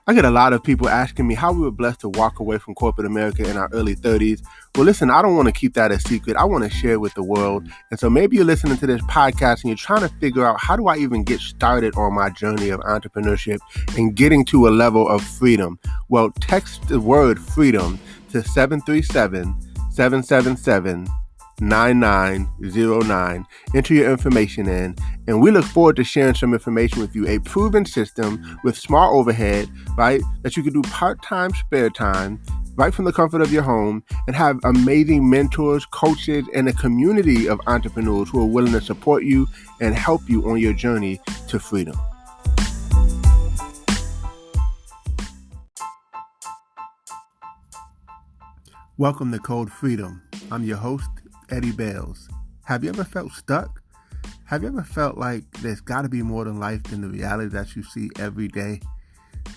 I get a lot of people asking me how we were blessed to walk away from corporate America in our early 30s. Well, listen, I don't want to keep that a secret. I want to share it with the world. And so maybe you're listening to this podcast and you're trying to figure out, how do I even get started on my journey of entrepreneurship and getting to a level of freedom? Well, text the word freedom to 737 777 9909. Enter your information in, and we look forward to sharing some information with you. A proven system with small overhead, right? That you can do part-time, spare time, right from the comfort of your home, and have amazing mentors, coaches, and a community of entrepreneurs who are willing to support you and help you on your journey to freedom. Welcome to Code Freedom. I'm your host, Eddie Bales. Have you ever felt stuck? Have you ever felt like there's got to be more than life than the reality that you see every day?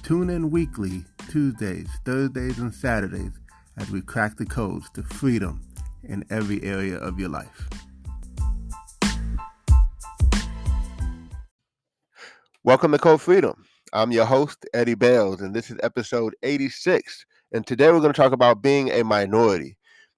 Tune in weekly, Tuesdays, Thursdays, and Saturdays as we crack the codes to freedom in every area of your life. Welcome to Code Freedom. I'm your host, Eddie Bales, and this is episode 86. And today we're going to talk about being a minority.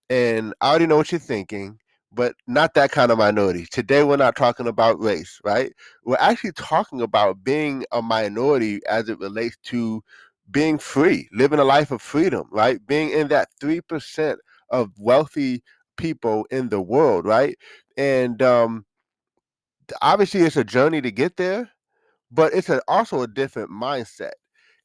And I already know what you're thinking, but not that kind of minority. Today we're not talking about race, right? We're actually talking about being a minority as it relates to being free, living a life of freedom, right? Being in that 3% of wealthy people in the world, right? And obviously it's a journey to get there, but it's also a different mindset.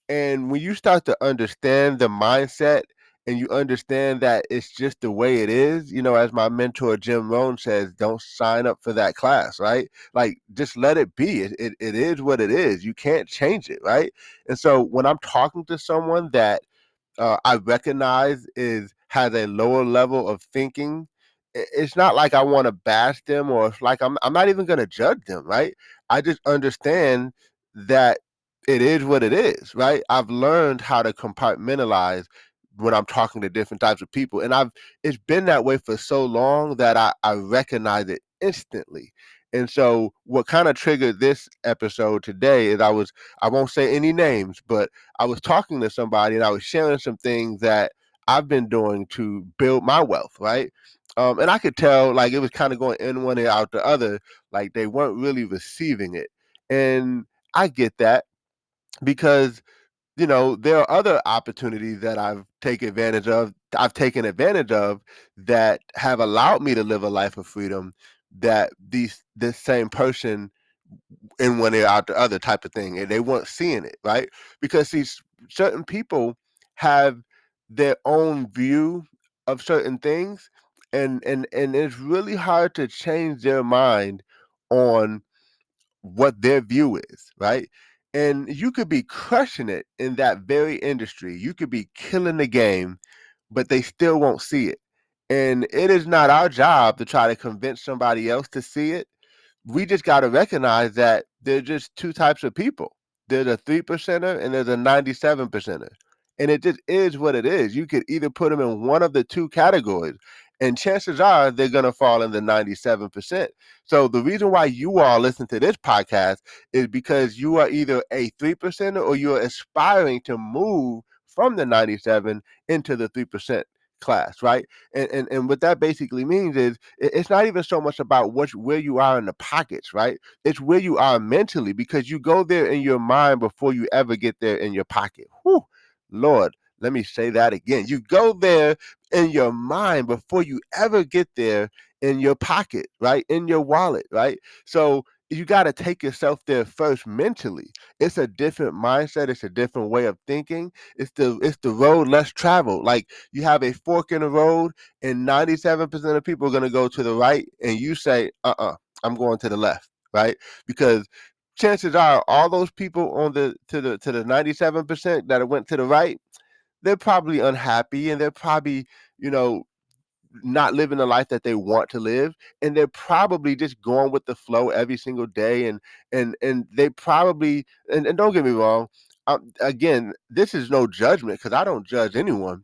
And when you start to understand the mindset and you understand that it's just the way it is, as my mentor Jim Rohn says, don't sign up for that class, right? Like, just let it be. It is what it is. You can't change it, right? And so when I'm talking to someone that I recognize has a lower level of thinking, it's not like I want to bash them, or it's like I'm not even going to judge them, right? I just understand that it is what it is, right? I've learned how to compartmentalize when I'm talking to different types of people, and it's been that way for so long that I recognize it instantly. And so what kind of triggered this episode today is I won't say any names, but I was talking to somebody and I was sharing some things that I've been doing to build my wealth, right? And I could tell, like, it was kind of going in one ear out the other, like they weren't really receiving it. And I get that, because there are other opportunities that I've taken advantage of that have allowed me to live a life of freedom, that this same person in one ear out the other type of thing, and they weren't seeing it, right? Because these certain people have their own view of certain things, and it's really hard to change their mind on what their view is, right? And you could be crushing it in that very industry. You could be killing the game, but they still won't see it. And it is not our job to try to convince somebody else to see it. We just got to recognize that there's just two types of people. There's a 3%er and there's a 97%er. And it just is what it is. You could either put them in one of the two categories, and chances are they're going to fall in the 97%. So the reason why you all listen to this podcast is because you are either a 3%er or you're aspiring to move from the 97 into the 3% class, right? And what that basically means is it's not even so much about where you are in the pockets, right? It's where you are mentally, because you go there in your mind before you ever get there in your pocket. Whew, Lord, let me say that again. You go there in your mind before you ever get there in your pocket, right? In your wallet, right? So you got to take yourself there first mentally. It's a different mindset. It's a different way of thinking. It's the road less traveled. Like, you have a fork in the road, and 97% of people are going to go to the right, and you say, I'm going to the left, right? Because chances are all those people on the 97% that went to the right, they're probably unhappy, and they're probably, you know, not living the life that they want to live, and they're probably just going with the flow every single day, and they probably, and don't get me wrong, again, this is no judgment, because I don't judge anyone.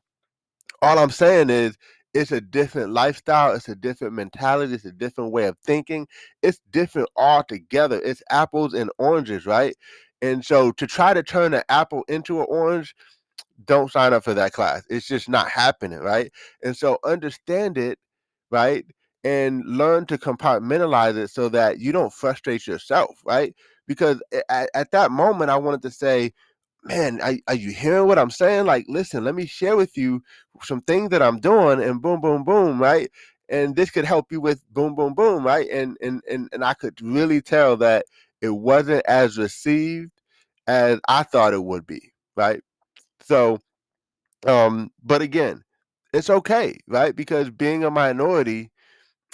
All I'm saying is, it's a different lifestyle, it's a different mentality, it's a different way of thinking, it's different altogether. It's apples and oranges, right? And so to try to turn an apple into an orange, don't sign up for that class. It's just not happening, right? And so understand it, right? And learn to compartmentalize it so that you don't frustrate yourself, right? Because at that moment, I wanted to say, man, are you hearing what I'm saying? Like, listen, let me share with you some things that I'm doing, and boom, boom, boom, right? And this could help you with boom, boom, boom, right? And I could really tell that it wasn't as received as I thought it would be, right? So but again, it's okay, right? Because being a minority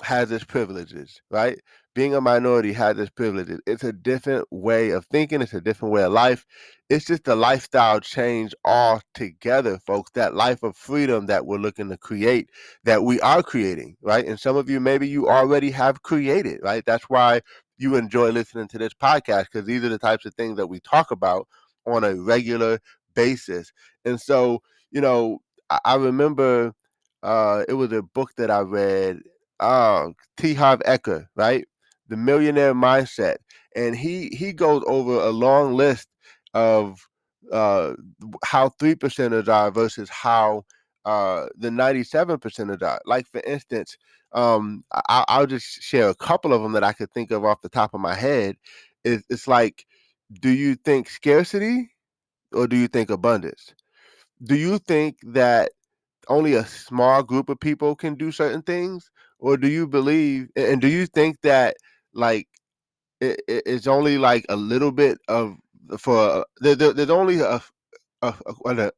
has its privileges, right? Being a minority has its privileges. It's a different way of thinking, it's a different way of life. It's just a lifestyle change altogether, folks. That life of freedom that we're looking to create, that we are creating, right? And some of you, maybe you already have created, right? That's why you enjoy listening to this podcast, because these are the types of things that we talk about on a regular basis. And so, you know, I remember it was a book that I read, T. Harv Eker, right? The Millionaire Mindset. And he goes over a long list of uh, how 3%ers are versus how the 97%ers are. Like, for instance, I'll just share a couple of them that I could think of off the top of my head. It's like, do you think scarcity or do you think abundance? Do you think that only a small group of people can do certain things, or do you believe, and do you think that, like, it's only like a little bit of, there's only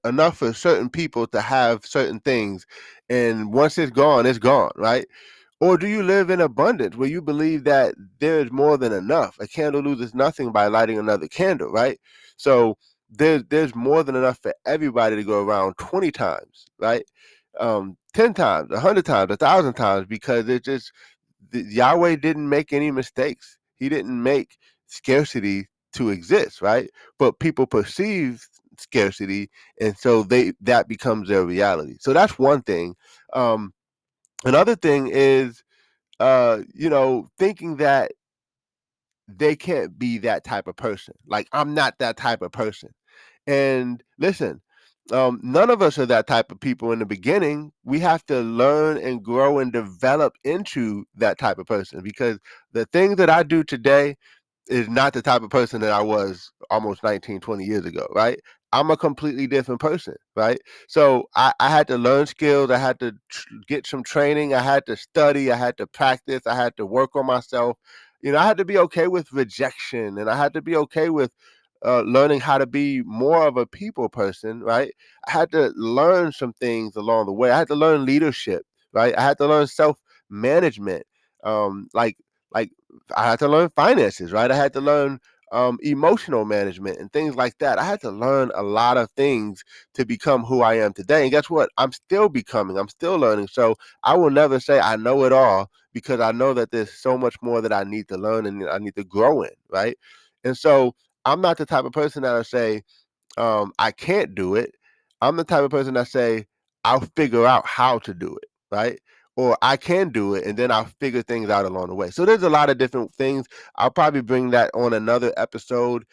enough for certain people to have certain things, and once it's gone, right? Or do you live in abundance where you believe that there is more than enough? A candle loses nothing by lighting another candle, right? So there's more than enough for everybody to go around 20 times, right? 10 times, 100 times, 1,000 times, because it's just, Yahweh didn't make any mistakes. He didn't make scarcity to exist, right? But people perceive scarcity, and so that becomes their reality. So that's one thing. Um, Another thing is, thinking that they can't be that type of person. Like, I'm not that type of person. And listen, none of us are that type of people in the beginning. We have to learn and grow and develop into that type of person, because the things that I do today is not the type of person that I was almost 19, 20 years ago, right? I'm a completely different person, right? So I had to learn skills. I had to get some training. I had to study. I had to practice. I had to work on myself. I had to be okay with rejection, and I had to be okay with learning how to be more of a people person, right? I had to learn some things along the way. I had to learn leadership, right? I had to learn self management. Like I had to learn finances, right? I had to learn emotional management and things like that. I had to learn a lot of things to become who I am today. And guess what? I'm still becoming, I'm still learning. So I will never say I know it all, because I know that there's so much more that I need to learn and I need to grow in, right? And so I'm not the type of person that'll say, I can't do it. I'm the type of person that say, I'll figure out how to do it, right? Or I can do it, and then I'll figure things out along the way. So there's a lot of different things. I'll probably bring that on another episode,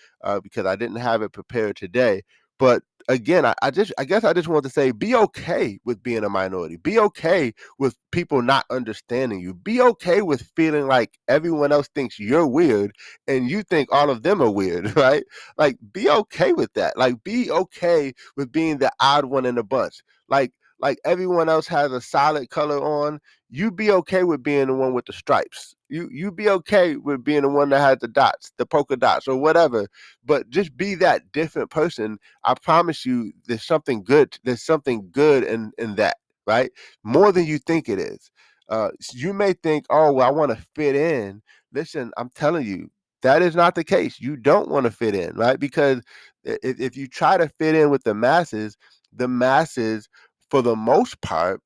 because I didn't have it prepared today. But again, I guess I just want to say, be okay with being a minority. Be okay with people not understanding you. Be okay with feeling like everyone else thinks you're weird and you think all of them are weird, right? Like, be okay with that. Like, be okay with being the odd one in the bunch. Like everyone else has a solid color on, you be okay with being the one with the stripes. You be okay with being the one that has the dots, the polka dots, or whatever. But just be that different person. I promise you, there's something good. There's something good in that, right? More than you think it is. You may think, oh, well, I want to fit in. Listen, I'm telling you, that is not the case. You don't want to fit in, right? Because if you try to fit in with the masses, for the most part,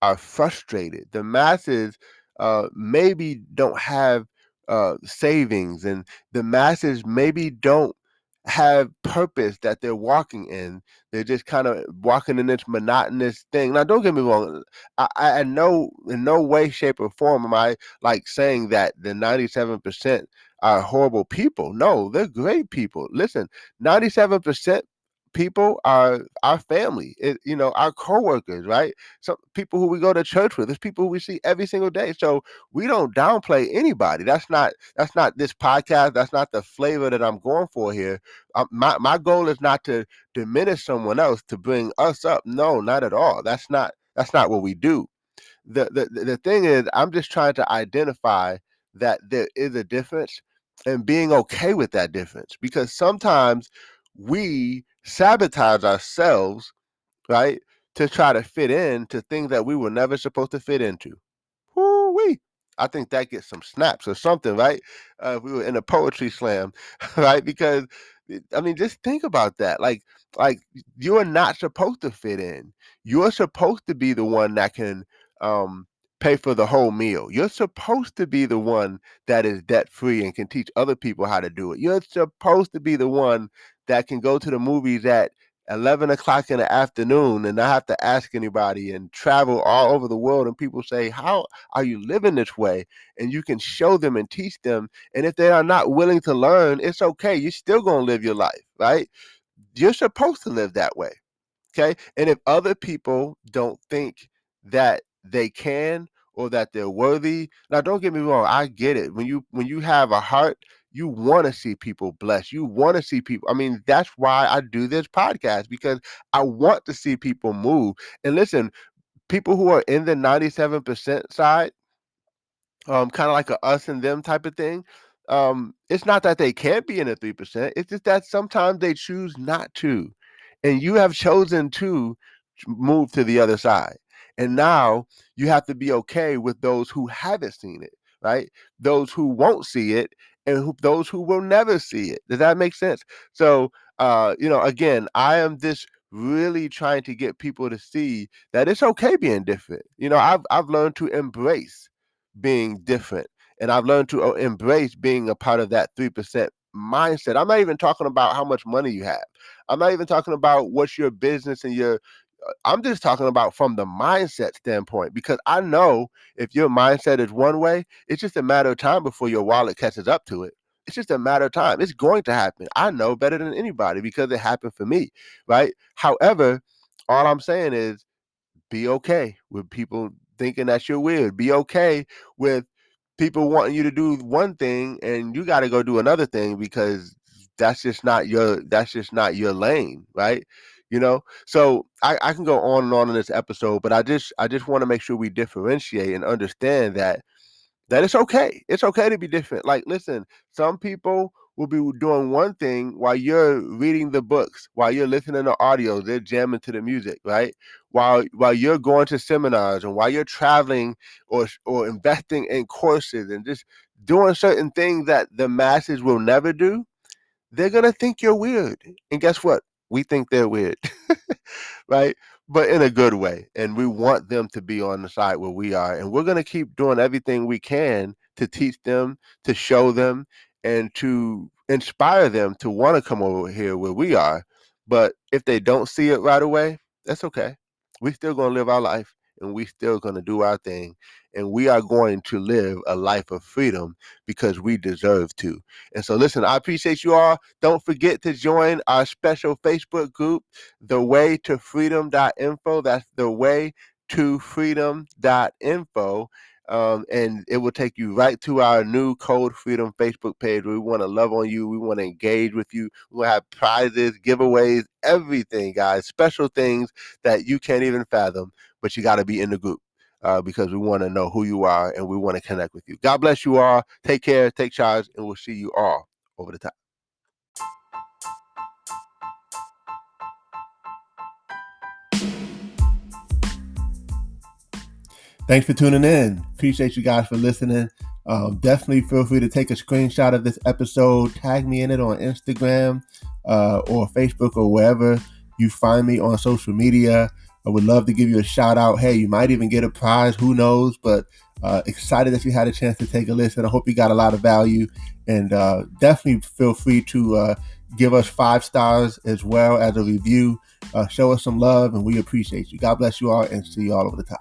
are frustrated. The masses maybe don't have savings, and the masses maybe don't have purpose that they're walking in. They're just kind of walking in this monotonous thing. Now, don't get me wrong. I know in no way, shape, or form am I like saying that the 97% are horrible people. No, they're great people. Listen, 97% people are our family, our coworkers, right? Some people who we go to church with, it's people who we see every single day. So we don't downplay anybody. That's not this podcast. That's not the flavor that I'm going for here. My goal is not to diminish someone else to bring us up. No, not at all. That's not what we do. The thing is, I'm just trying to identify that there is a difference and being okay with that difference, because sometimes we sabotage ourselves, right, to try to fit in to things that we were never supposed to fit into. Woo-wee. I think that gets some snaps or something, right? If we were in a poetry slam, right? Because I mean, just think about that. Like you're not supposed to fit in. You're supposed to be the one that can um, pay for the whole meal. You're supposed to be the one that is debt free and can teach other people how to do it. You're supposed to be the one that can go to the movies at 11 o'clock in the afternoon and not have to ask anybody and travel all over the world. And people say, how are you living this way? And you can show them and teach them. And if they are not willing to learn, it's okay. You're still going to live your life, right? You're supposed to live that way. Okay. And if other people don't think that they can or that they're worthy, now don't get me wrong, I get it. When you have a heart, you want to see people blessed. You want to see people. I mean, that's why I do this podcast, because I want to see people move. And listen, people who are in the 97% side, kind of like a us and them type of thing. It's not that they can't be in the 3%. It's just that sometimes they choose not to, and you have chosen to move to the other side. And now you have to be okay with those who haven't seen it, right? Those who won't see it, and those who will never see it. Does that make sense? So, again, I am just really trying to get people to see that it's okay being different. I've learned to embrace being different. And I've learned to embrace being a part of that 3% mindset. I'm not even talking about how much money you have. I'm not even talking about what's your business and I'm just talking about from the mindset standpoint, because I know if your mindset is one way, it's just a matter of time before your wallet catches up to it. It's just a matter of time. It's going to happen. I know better than anybody because it happened for me, right? However, all I'm saying is be okay with people thinking that you're weird. Be okay with people wanting you to do one thing and you got to go do another thing because that's just not your lane, right? So I can go on and on in this episode, but I just want to make sure we differentiate and understand that it's okay. It's okay to be different. Like, listen, some people will be doing one thing while you're reading the books, while you're listening to audios, they're jamming to the music, right? While you're going to seminars and while you're traveling or investing in courses and just doing certain things that the masses will never do, they're gonna think you're weird. And guess what? We think they're weird. Right? But in a good way. And we want them to be on the side where we are. And we're going to keep doing everything we can to teach them, to show them, and to inspire them to want to come over here where we are. But if they don't see it right away, that's okay. We still going to live our life and we still going to do our thing. And we are going to live a life of freedom because we deserve to. And so, listen, I appreciate you all. Don't forget to join our special Facebook group, The Way to Freedom.info. That's The Way to Freedom.info. And it will take you right to our new Code Freedom Facebook page. We want to love on you. We want to engage with you. We will have prizes, giveaways, everything, guys. Special things that you can't even fathom, but you got to be in the group. Because we want to know who you are and we want to connect with you. God bless you all. Take care, take charge, and we'll see you all over the top. Thanks for tuning in. Appreciate you guys for listening. Definitely feel free to take a screenshot of this episode, tag me in it on Instagram or Facebook or wherever you find me on social media. I would love to give you a shout out. Hey, you might even get a prize. Who knows? But excited that you had a chance to take a listen. I hope you got a lot of value. And definitely feel free to give us 5 stars as well as a review. Show us some love, and we appreciate you. God bless you all, and see you all over the top.